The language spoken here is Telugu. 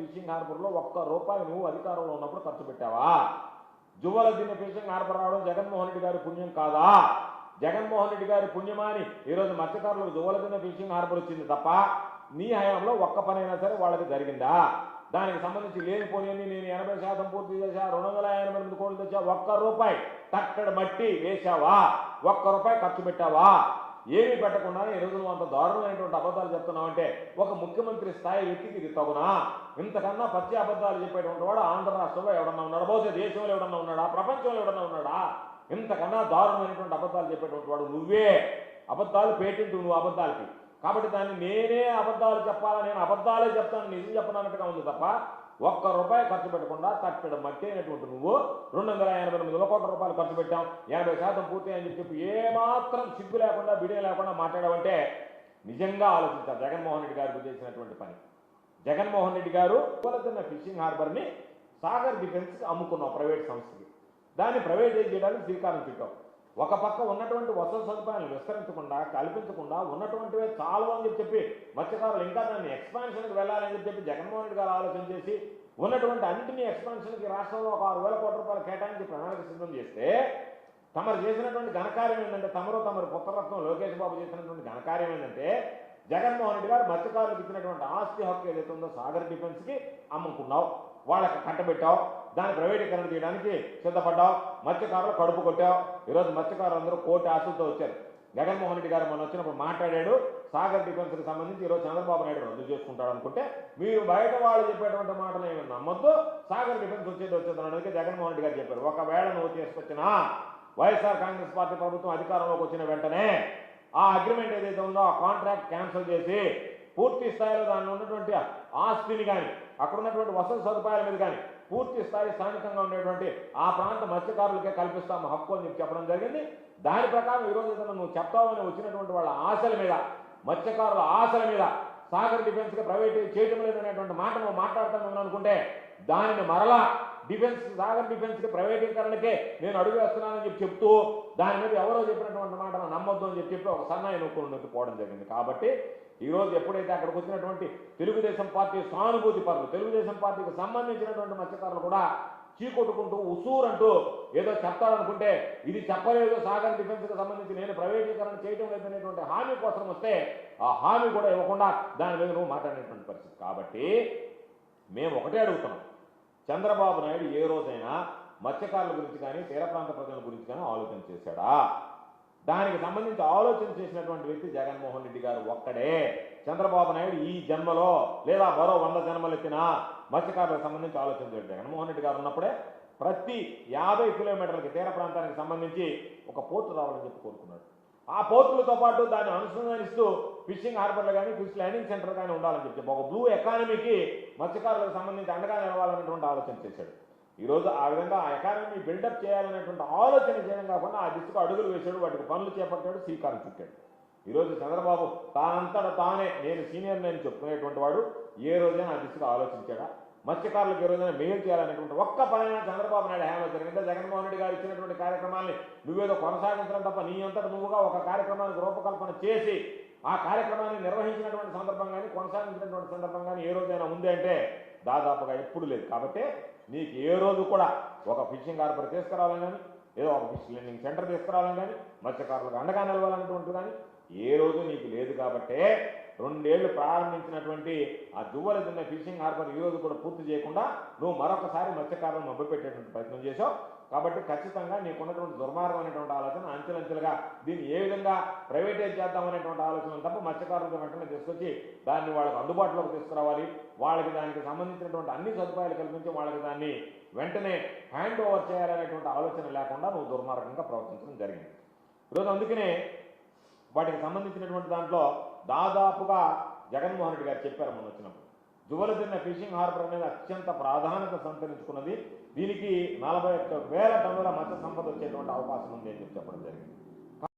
ఫిషింగ్ హార్బర్లో ₹1 నువ్వు అధికారంలో ఉన్నప్పుడు ఖర్చు పెట్టావా? జువ్వలదిన్నె ఫిషింగ్ హార్బర్ రావడం జగన్మోహన్ రెడ్డి గారి పుణ్యం కాదా? జగన్మోహన్ రెడ్డి గారి పుణ్యమాని ఈరోజు మత్స్యకారులకు జువ్వలదిన్నె ఫిషింగ్ హార్బర్ వచ్చింది తప్ప నీ హయాంలో ఒక్క పనైనా సరే వాళ్ళకి జరిగిందా? దానికి సంబంధించి లేనిపోయి నేను 80% పూర్తి చేశా, 288 కోట్లు తెచ్చా, ₹1 తట్టడి మట్టి వేశావా? ₹1 ఖర్చు పెట్టావా? ఏమీ పెట్టకుండా ఈ రోజు నువ్వు అంత దారుణమైనటువంటి అబద్ధాలు చెప్తున్నావు అంటే ఒక ముఖ్యమంత్రి స్థాయి వ్యక్తికి ఇది తగునా? ఇంతకన్నా పచ్చి అబద్ధాలు చెప్పేటువంటి వాడు ఆంధ్ర రాష్ట్రంలో ఎవడన్నా ఉన్నాడా? బహుశా దేశంలో ఎవడన్నా ఉన్నాడా? ప్రపంచంలో ఎవడన్నా ఉన్నాడా? ఇంతకన్నా దారుణమైనటువంటి అబద్ధాలు చెప్పేటువంటి వాడు నువ్వే. అబద్ధాలు పేటెంట్ నువ్వు అబద్ధాలకి. కాబట్టి దాన్ని నేనే అబద్ధాలు చెప్పాలా, నేను అబద్ధాలే చెప్తాను నిజం చెప్పనట్టుగా ఉంది తప్ప ₹1 ఖర్చు పెట్టకుండా తట్టడం మట్టి అయినటువంటి నువ్వు 288 కోట్ల ఖర్చు పెట్టాం, 80% పూర్తి అని చెప్పి ఏమాత్రం సిగ్గు లేకుండా బిడియం లేకుండా మాట్లాడావంటే నిజంగా ఆలోచించారు జగన్మోహన్ రెడ్డి గారికి చేసినటువంటి పని. జగన్మోహన్ రెడ్డి గారు జువ్వలదిన్నె ఫిషింగ్ హార్బర్ని సాగర్ డిఫెన్స్కి అమ్ముకున్నాం ప్రైవేట్ సంస్థకి. దాన్ని ప్రైవేటైజ్ చేయడానికి శ్రీకారం చుట్టాం. ఒక పక్క ఉన్నటువంటి వసతి సదుపాయాలను విస్తరించకుండా కల్పించకుండా ఉన్నటువంటివే చాలు అని చెప్పి మత్స్యకారులు ఇంకా దాన్ని ఎక్స్పాన్షన్కి వెళ్ళాలని చెప్పి జగన్మోహన్ రెడ్డి గారు ఆలోచన చేసి ఉన్నటువంటి అన్నింటినీ ఎక్స్పాన్షన్కి రాష్ట్రంలో ఒక ₹6,000 కోట్ల కేటాయించి ప్రణాళిక సిద్ధం చేస్తే తమరు చేసినటువంటి ఘనకార్యం ఏంటంటే తమరు పుత్రరత్నం లోకేష్ బాబు చేసినటువంటి ఘనకార్యం ఏంటంటే జగన్మోహన్ రెడ్డి గారు మత్స్యకారులకు ఇచ్చినటువంటి ఆస్తి హక్కు ఏదైతే ఉందో సాగర్ డిఫెన్స్కి అమ్ముకున్నావు, వాళ్ళకి కట్టబెట్టావు, దాన్ని ప్రైవేటీకరణ చేయడానికి సిద్ధపడ్డావు, మత్స్యకారులు కడుపు కొట్టావు. ఈరోజు మత్స్యకారులు అందరూ కోటి ఆశలతో వచ్చారు. జగన్మోహన్ రెడ్డి గారు మొన్న వచ్చినప్పుడు మాట్లాడాడు సాగర్ డిఫెన్స్కి సంబంధించి ఈరోజు చంద్రబాబు నాయుడు రద్దు చేసుకుంటాడు అనుకుంటే మీరు బయట వాళ్ళు చెప్పేటువంటి మాటలు ఏమి నమ్మొద్దు, సాగర్ డిఫెన్స్ వచ్చేది అనడానికి జగన్మోహన్ రెడ్డి గారు చెప్పారు. ఒకవేళ నువ్వు తీసుకొచ్చినా వైఎస్ఆర్ కాంగ్రెస్ పార్టీ ప్రభుత్వం అధికారంలోకి వచ్చిన వెంటనే ఆ అగ్రిమెంట్ ఏదైతే ఉందో ఆ కాంట్రాక్ట్ క్యాన్సిల్ చేసి పూర్తి స్థాయిలో దానిలో ఉన్నటువంటి ఆస్తిని కానీ అక్కడ ఉన్నటువంటి వసతి సదుపాయాల మీద కానీ పూర్తి స్థాయి స్థానికంగా ఉండేటువంటి ఆ ప్రాంత మత్స్యకారులకే కల్పిస్తాము హక్కు అని చెప్పడం జరిగింది. దాని ప్రకారం ఈరోజు ఏదైనా నువ్వు చెప్తావని వచ్చినటువంటి వాళ్ళ ఆశల మీద, మత్స్యకారుల ఆశల మీద సాగర్ డిఫెన్స్కి ప్రైవేటైజ్ చేయడం లేదనేటువంటి మాట నువ్వు మాట్లాడుతాను అనుకుంటే దానిని మరలా సాగర్ డిఫెన్స్కి ప్రైవేటీకరణకే నేను అడుగు వేస్తున్నానని చెప్తూ దాని మీద ఎవరో చెప్పినటువంటి మాట నమ్మొద్దు అని చెప్పి ఒక సన్నాయి నొక్కులు పోవడం జరిగింది. కాబట్టి ఈరోజు ఎప్పుడైతే అక్కడికి వచ్చినటువంటి తెలుగుదేశం పార్టీ సానుభూతి పరులు, తెలుగుదేశం పార్టీకి సంబంధించినటువంటి మత్స్యకారులు కూడా చీకొట్టుకుంటూ ఉసూరంటూ ఏదో చెప్తారనుకుంటే ఇది చెప్పలేదు, సాగర్ డిఫెన్స్కి సంబంధించి నేను ప్రైవేటీకరణ చేయడం లేదనేటువంటి హామీ కోసం వస్తే ఆ హామీ కూడా ఇవ్వకుండా దాని మీద నువ్వు మాట్లాడినటువంటి పరిస్థితి. కాబట్టి మేము ఒకటే అడుగుతున్నాం, చంద్రబాబు నాయుడు ఏ రోజైనా మత్స్యకారుల గురించి కానీ తీర ప్రాంత ప్రజల గురించి కానీ ఆలోచన చేశాడా? దానికి సంబంధించి ఆలోచన చేసినటువంటి వ్యక్తి జగన్మోహన్ రెడ్డి గారు ఒక్కడే. చంద్రబాబు నాయుడు ఈ జన్మలో లేదా మరో 100 జన్మలు ఎత్తినా మత్స్యకారులకు సంబంధించి ఆలోచన చేయడు. జగన్మోహన్ రెడ్డి గారు ఉన్నప్పుడే ప్రతి 50 కిలోమీటర్లకి తీర ప్రాంతానికి సంబంధించి ఒక పోర్టు రావాలని చెప్పి కోరుకున్నాడు. ఆ పోర్టులతో పాటు దాన్ని అనుసంధానిస్తూ ఫిషింగ్ హార్బర్లు కానీ ఫిష్ ల్యాండింగ్ సెంటర్ కానీ ఉండాలని చెప్పి ఒక బ్లూ ఎకానమీకి మత్స్యకారులకు సంబంధించి అండగా నిలవాలనేటువంటి ఆలోచన చేశాడు. ఈరోజు ఆ విధంగా ఆ ఎకానమీ బిల్డప్ చేయాలనేటువంటి ఆలోచన చేయడం కాకుండా ఆ దిశకు అడుగులు వేశాడు, వాటికి పనులు చేపట్టాడు, శ్రీకారం చుట్టాడు. ఈరోజు చంద్రబాబు తానంతట తానే నేను సీనియర్ నేను చెప్పుకునేటువంటి వాడు ఏ రోజైనా ఆ దిశగా ఆలోచించాడా? మత్స్యకారులకు ఏ రోజైనా మేలు చేయాలనేటువంటి ఒక్క పనైనా చంద్రబాబు నాయుడు హయాంలో జరిగిందా? జగన్మోహన్ రెడ్డి గారు ఇచ్చినటువంటి కార్యక్రమాల్ని నువ్వేదో కొనసాగించడం తప్ప నీ అంతటా నువ్వుగా ఒక కార్యక్రమానికి రూపకల్పన చేసి ఆ కార్యక్రమాన్ని నిర్వహించినటువంటి సందర్భం కానీ కొనసాగించినటువంటి సందర్భం కానీ ఏ రోజైనా ఉంది అంటే దాదాపుగా ఎప్పుడు లేదు. కాబట్టి నీకు ఏ రోజు కూడా ఒక ఫిషింగ్ హార్బర్ తీసుకురావాలని కానీ ఏదో ఒక ఫిష్ ల్యాండింగ్ సెంటర్ తీసుకురావాలని కానీ మత్స్యకారులకు అండగా నిలవాలనేటువంటి కానీ ఏ రోజు నీకు లేదు. కాబట్టే 2 ఏళ్లు ప్రారంభించినటువంటి ఆ జువ్వలదిన్నె ఫిషింగ్ హార్బర్ ఈ రోజు కూడా పూర్తి చేయకుండా నువ్వు మరొకసారి మత్స్యకారులను మభ్యపెట్టేటువంటి ప్రయత్నం చేశావు. కాబట్టి ఖచ్చితంగా నీకున్నటువంటి దుర్మార్గమైనటువంటి ఆలోచన అంచెలంచెలుగా దీన్ని ఏ విధంగా ప్రైవేటైజ్ చేద్దామనేటువంటి ఆలోచన తప్ప మత్స్యకారులకు వెంటనే తీసుకొచ్చి దాన్ని వాళ్ళకి అందుబాటులోకి తీసుకురావాలి, వాళ్ళకి దానికి సంబంధించినటువంటి అన్ని సదుపాయాలు కల్పించి వాళ్ళకి దాన్ని వెంటనే హ్యాండ్ ఓవర్ చేయాలనేటువంటి ఆలోచన లేకుండా నువ్వు దుర్మార్గంగా ప్రవర్తించడం జరిగింది. ఈరోజు అందుకనే వాటికి సంబంధించినటువంటి దాంట్లో దాదాపుగా జగన్మోహన్ రెడ్డి గారు చెప్పారు మొన్న వచ్చినప్పుడు జువ్వలదిన్నె ఫిషింగ్ హార్బర్ అనేది అత్యంత ప్రాధాన్యత సంతరించుకున్నది, దీనికి 41,000 టన్నుల మత్స్య సంపద వచ్చేటువంటి అవకాశం ఉంది అని చెప్పడం జరిగింది.